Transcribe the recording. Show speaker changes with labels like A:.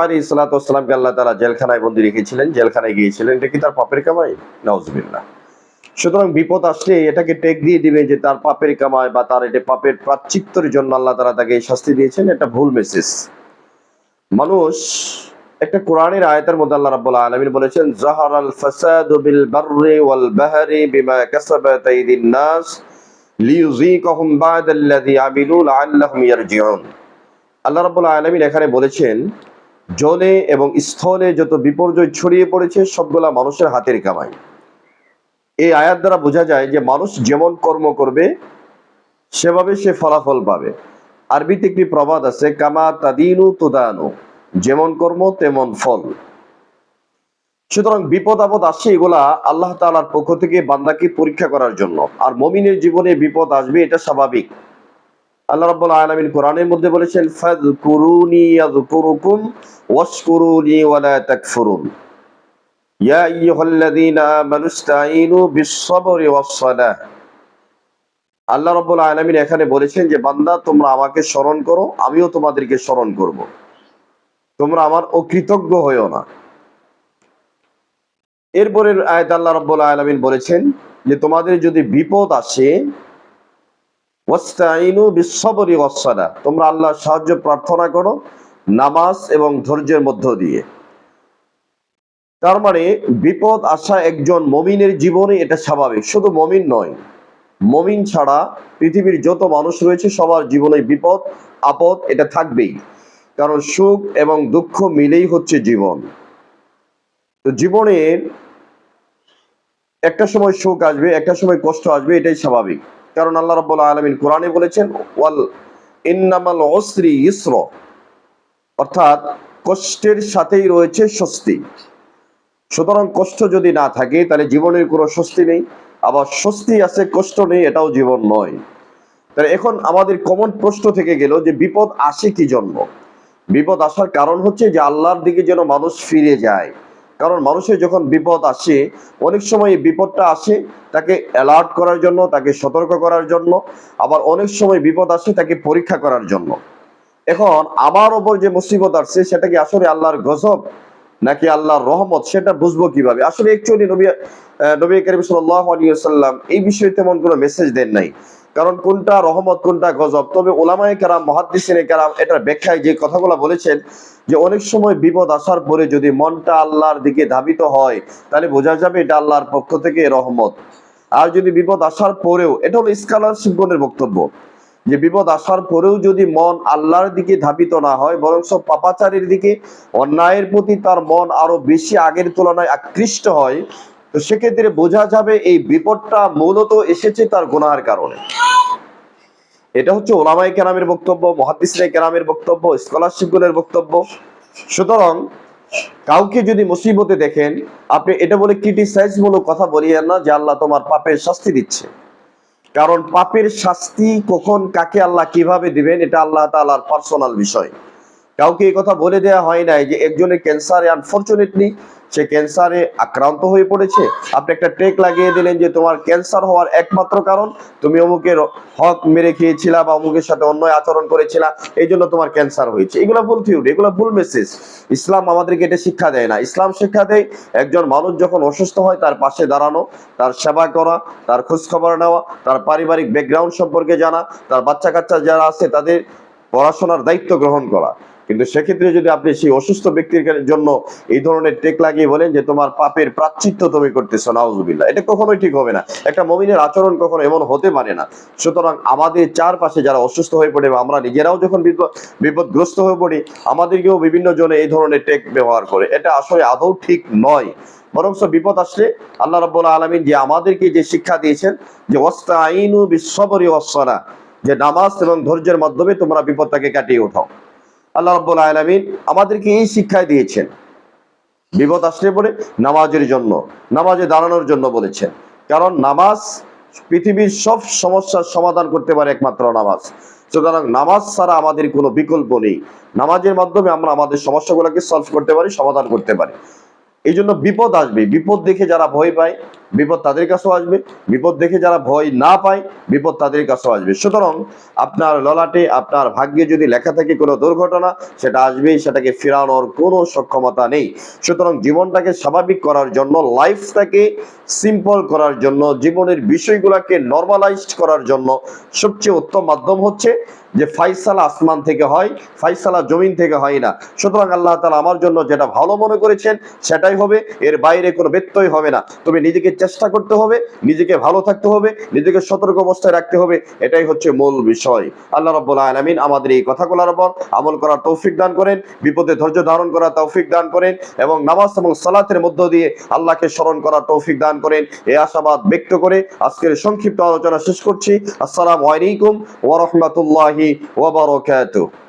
A: আলাইহিস সালাতু ওয়াসসালামকে আল্লাহ তাআলা জেলখানায় বন্দী রেখেছিলেন, জেলখানায় গিয়েছিলেন। এটা কি তার পাপের কামাই? নাউজুবিল্লাহ। সুতরাং বিপদ আসলে এটাকে টেক দিয়ে দিবে যে তার পাপের কামাই বা তার এটা পাপের প্রায়শ্চিত্তের জন্য আল্লাহ তাআলা তাকে এই শাস্তি দিয়েছেন, এটা ভুল মেসেজ। মানুষ একটা কোরআনের আয়াতের মধ্যে আল্লাহ রাব্বুল আলামিন বলেছেন, যাহারাল ফাসাদু বিল বাররি ওয়াল বাহরি বিমা কাসাবাত আইদিন নাস লিইয়ুযীকাহুম বা'দাল্লাযী আমিলু লাআল্লাহুম ইয়ারজিউন। আল্লাহ রাব্বুল আলামিন এখানে বলেছেন, জলে এবং স্থলে যত বিপর্যয় ছড়িয়ে পড়েছে সবগুলা মানুষের হাতের কামাই। এই আয়াত দ্বারা বোঝা যায় যে মানুষ যেমন কর্ম করবে সেভাবে সে ফলাফল পাবে। আরবিতে একটি প্রবাদ আছে, কামা তাদিনু তুদানু, যেমন কর্ম তেমন ফল। সুতরাং বিপদ আপদ আসছে এগুলা আল্লাহ তাআলার পক্ষ থেকে বান্দাকে পরীক্ষা করার জন্য। আর মুমিনের জীবনে বিপদ আসবে, এটা স্বাভাবিক। আল্লাহ রাব্বুল আলামিন কোরআনের মধ্যে বলেছেন, ফাযকুরুনি ইয়াযকুরুকুম ওয়াশকুরুনি ওয়ালা তাকফুরুন। ইয়া আইয়ুহাল্লাযীনা আমানু ইসতাঈনু বিস-সাবরি ওয়াস-সালাহ। আল্লাহ রাব্বুল আলামিন এখানে বলেছেন যে বান্দা তোমরা আমাকে স্মরণ করো, আমিও তোমাদেরকে স্মরণ করব। তোমরা আমার অকৃতজ্ঞ হইও না। এরপরের আয়াতে আল্লাহ রাব্বুল আলামিন বলেছেন যে তোমাদের যদি বিপদ আসে, ওয়াস্তাঈনু বিস-সাবরি ওয়াস-সালাহ, তোমরা আল্লাহর সাহায্য প্রার্থনা করো নামাজ এবং ধৈর্যের মধ্য দিয়ে। তার মানে বিপদ আসা একজন মুমিনের জীবনে এটা স্বাভাবিক। শুধু মুমিন নয়, মুমিন ছাড়া পৃথিবীর যত মানুষ রয়েছে সবার জীবনে বিপদ আপদ এটা থাকবেই। কারণ সুখ এবং দুঃখ মিলেই হচ্ছে জীবন। তো জীবনের একটা সময় সুখ আসবে, একটা সময় কষ্ট আসবে, এটাই স্বাভাবিক। কারণ আল্লাহ রাব্বুল আলামিন কোরআনে বলেছেন, ওয়াল ইন্নামাল উসরি ইসরা, অর্থাৎ কষ্টের সাথেই রয়েছে স্বস্তি। সুতরাং কষ্ট যদি না থাকে তাহলে জীবনের কোনো স্বস্তি নেই, আবার স্বস্তি আছে কষ্ট নেই, এটাও জীবন নয়। তাহলে এখন আমাদের কমন প্রশ্ন থেকে গেল যে বিপদ আসে কি জন্য? বিপদ আসার কারণ হচ্ছে যে আল্লাহর দিকে যেন মানুষ ফিরে যায়। কারণ মানুষের যখন বিপদ আসে, অনেক সময় এই বিপদটা আসে তাকে অ্যালার্ট করার জন্য, তাকে সতর্ক করার জন্য, আবার অনেক সময় বিপদ আসে তাকে পরীক্ষা করার জন্য। এখন আমার ওপর যে মুসিবত আসছে সেটা কি আসলে আল্লাহর গজব নাকি আল্লাহর রহমত, সেটা বুঝবো কিভাবে? আসলে অ্যাকচুয়ালি নবী করিম সাল্লাল্লাহু আলাইহি ওয়াসাল্লাম এই বিষয়ে তেমন কোনো মেসেজ দেন নাই। কারণ কোনটা রহমত কোনটা গজব, তবে উলামায়ে কেরাম মুহাদ্দিসিনে কেরাম এটার ব্যাখ্যায় যে কথাগুলো বলেছেন যে অনেক সময় বিপদ আসার পরে যদি মনটা আল্লাহর দিকে ধাবিত হয় তাহলে বোঝা যাবে এটা আল্লাহর পক্ষ থেকে রহমত। আর যদি বিপদ আসার পরেও, এটা হলো স্কলারশিপগণের বক্তব্য, যে বিপদ আসার পরেও যদি মন আল্লাহর দিকে ধাবিত না হয় বরং সব পাপাচারের দিকে, অন্যায়ের প্রতি তার মন আরো বেশি আগের তুলনায় আকৃষ্ট হয়, তো সেক্ষেত্রে বোঝা যাবে এই বিপদটা মূলত এসেছে তার গুনাহের কারণে। এটা হচ্ছে উলামায়ে কেরামের বক্তব্য, মুহাদ্দিসিনে কেরামের বক্তব্য, স্কলারশিপগুলোর বক্তব্য। সুতরাং কাউকে যদি মুসিবতে দেখেন, আপনি এটা বলে ক্রিটিসাইজ মূলক কথা বলিয়েন না যে আল্লাহ তোমার পাপের শাস্তি দিচ্ছে। কারণ পাপের শাস্তি কখন কাকে আল্লাহ কিভাবে দিবেন এটা আল্লাহ তাআলার পার্সোনাল বিষয়। কাউকে এই কথা বলে দেওয়া হয় নাই যে একজনের ক্যান্সারে আনফরচুনেটলি সে ক্যান্সারে আক্রান্ত হয়ে পড়েছে, আপনি একটা টেক লাগিয়ে দিলেন যে তোমার ক্যান্সার হওয়ার একমাত্র কারণ তুমি অমুকের হক মেরে খেয়েছিলা বা অমুকের সাথে অন্যায় আচরণ করেছিলা, এই জন্য তোমার ক্যান্সার হয়েছে। এগুলো ভুল থিওরি, এগুলো ভুল মেসেজ। ইসলাম আমাদেরকে এটা শিক্ষা দেয় না। ইসলাম শিক্ষা দেয় একজন মানুষ যখন অসুস্থ হয় তার পাশে দাঁড়ানো, তার সেবা করা, তার খোঁজ খবর নেওয়া, তার পারিবারিক ব্যাকগ্রাউন্ড সম্পর্কে জানা, তার বাচ্চা কাচ্চা যারা আছে তাদের পড়াশোনার দায়িত্ব গ্রহণ করা। কিন্তু সেক্ষেত্রে যদি আপনি সেই অসুস্থ ব্যক্তির জন্য এই ধরনের টেক লাগিয়ে বলেন যে তোমার পাপের প্রায়শ্চিত্ত তুমি করতেছো, নাউজুবিল্লাহ, এটা কখনোই ঠিক হবে না। একটা মুমিনের আচরণ কখনো এমন হতে পারে না। সুতরাং আমাদের চারপাশে যারা অসুস্থ হয়ে পড়ে বা আমরা নিজেরাও যখন বিপদগ্রস্ত হয়ে পড়ি, আমাদেরকেও বিভিন্ন জনে এই ধরনের টেক ব্যবহার করে, এটা আসলে আদৌ ঠিক নয়। বরং বিপদ আসলে আল্লাহ রাব্বুল আলামিন যে আমাদেরকে যে শিক্ষা দিয়েছেন যে ওয়াস্তাঈনু বিস-সাবরি ওয়াস-সালাহ, যে নামাজ এবং ধৈর্যের মাধ্যমে তোমরা বিপদটাকে কাটিয়ে ওঠাও। আল্লাহ রাব্বুল আলামিন আমাদেরকে এই শিক্ষায় দিয়েছেন। বিপদ আসলে পরে নামাজের জন্য, নামাজে দাঁড়ানোর জন্য বলেছেন। কারণ নামাজ পৃথিবীর সব সমস্যার সমাধান করতে পারে একমাত্র নামাজ। সুতরাং নামাজ ছাড়া আমাদের কোনো বিকল্প নেই। নামাজের মাধ্যমে আমরা আমাদের সমস্যাগুলোকে সলভ করতে পারি, সমাধান করতে পারি। এই জন্য বিপদ আসবে, বিপদ দেখে যারা ভয় পায় বিপদ তাদের কাছেও আসবে। বিপদ দেখে যারা ভয় না পায়, বিপদ তাদের কাছেও আসবে। সুতরাং আপনার ললাটে, আপনার ভাগ্যে যদি লেখা থাকে কোনো দুর্ঘটনা, সেটা আসবেই, সেটাকে ফেরানোর কোনো সক্ষমতা নেই। সুতরাং জীবনটাকে স্বাভাবিক করার জন্য, লাইফটাকে সিম্পল করার জন্য, জীবনের বিষয়গুলোকে নর্মালাইজড করার জন্য সবচেয়ে উত্তম মাধ্যম হচ্ছে যে ফাইসালা আসমান থেকে হয়, ফাইসালা জমিন থেকে হয় না। সুতরাং আল্লাহ তাআলা আমার জন্য যেটা ভালো মনে করেছেন সেটাই হবে, এর বাইরে কোনো ব্যত্যয় হবে না। তবে নিজেকে চেষ্টা করতে হবে, নিজেকে ভালো থাকতে হবে, নিজেকে সতর্ক অবস্থায় রাখতে হবে, এটাই হচ্ছে মূল বিষয়। আল্লাহ রাব্বুল আলামিন আমাদের এই কথাগুলোর উপর আমল করার তৌফিক দান করেন, বিপদে ধৈর্য ধারণ করার তৌফিক দান করেন, এবং নামাজ এবং সালাতের মধ্য দিয়ে আল্লাহকে স্মরণ করার তৌফিক দান করেন। এই আশাবাদ ব্যক্ত করে আজকের সংক্ষিপ্ত আলোচনা শেষ করছি। আসসালামু আলাইকুম ওয়া রাহমাতুল্লাহি ওয়া বারাকাতুহু।